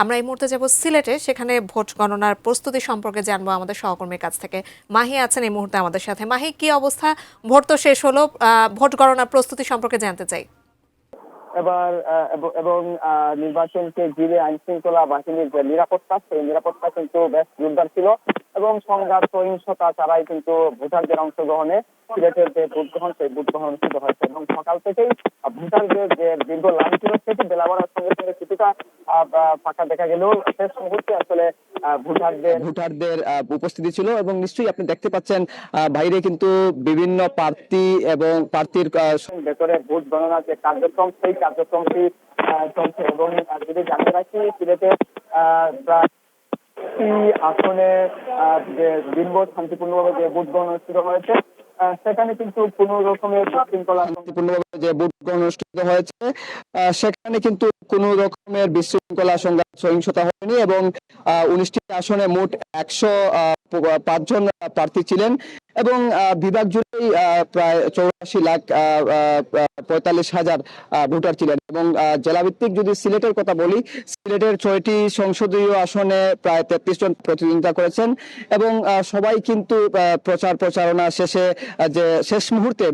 আমরা এই মুহূর্তে যাব সিলেটে, সেখানে ভোট গণনার প্রস্তুতি সম্পর্কে জানবো আমাদের সহকর্মীর কাছ থেকে। মাহি আছেন এই মুহূর্তে আমাদের সাথে। মাহি, কি অবস্থা? ভোট তো শেষ হলো, ভোট গণনার প্রস্তুতি সম্পর্কে জানতে চাই। এবার এবং নির্বাচনকে ঘিরে আইন শৃঙ্খলা বাহিনীর যে নিরাপত্তা, সেই নিরাপত্তা কিন্তু বেশ জোরদার ছিল এবং সংঘাত সহিংসতা ছাড়াই কিন্তু ভোটারদের অংশগ্রহণে সিলেটের যে ভোট গ্রহণ, সেই ভোট গ্রহণ অনুষ্ঠিত হয়েছে এবং সকাল থেকেই ভোটারদের যে দীর্ঘ লাইন ছিল সেটি বেলা বাড়ার সঙ্গে সঙ্গে কিছুটা ফাঁকা দেখা গেলেও শেষ মুহূর্তে আসলে ভোটারদের উপস্থিতি ছিল এবং নিশ্চয়ই আপনি দেখতে পাচ্ছেন বাইরে কিন্তু বিভিন্ন প্রার্থী এবং প্রার্থীর ভেতরে ভোট গণনার যে কার্যক্রম, সেই কার্যক্রমটি চলছে। এবং যদি জানতে রাখি, সিলেটে প্রায় আসনে যে দিনভর শান্তিপূর্ণভাবে যে ভোট গ্রহণ অনুষ্ঠিত হয়েছে, সেখানে কিন্তু কোনো রকমের বিশৃঙ্খলা শান্তিপূর্ণভাবে যে ভোট গ্রহণ অনুষ্ঠিত হয়েছে, সেখানে কিন্তু কোনো রকমের বিশৃঙ্খলা সংঘাত সহিংসতা হয়নি এবং 19টি আসনে মোট 105 জন প্রার্থী ছিলেন এবং বিভাগ জুড়েই প্রায় 84,45,000 ভোটার ছিলেন। এবং জেলাভিত্তিক যদি সিলেটের কথা বলি, সিলেটের 6টি সংসদীয় আসনে প্রায় 33 জন প্রতিদ্বন্দ্বিতা করেছেন এবং সবাই কিন্তু প্রচারণা শেষে যে শেষ মুহূর্তে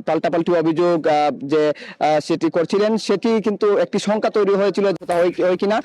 পাল্টাপাল্টি অভিযোগ যে সেটি করছিলেন, সেটি কিন্তু একটি শঙ্কা তৈরি হয়েছিল হয় কিনা।